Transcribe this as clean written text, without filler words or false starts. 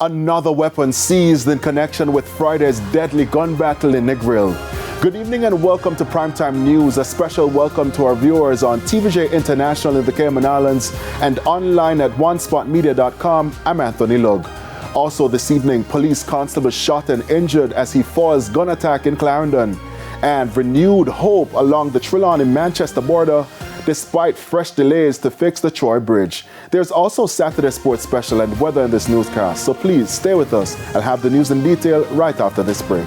Another weapon seized in connection with Friday's deadly gun battle in Negril. Good evening and welcome to Primetime News. A special welcome to our viewers on TVJ International in the Cayman Islands and online at onespotmedia.com. I'm Anthony Lug. Also this evening, police constable shot and injured as he foils gun attack in Clarendon. And renewed hope along the Trillon in Manchester border despite fresh delays to fix the Troy Bridge. There's also Saturday Sports Special and weather in this newscast, so please stay with us. I'll have the news in detail right after this break.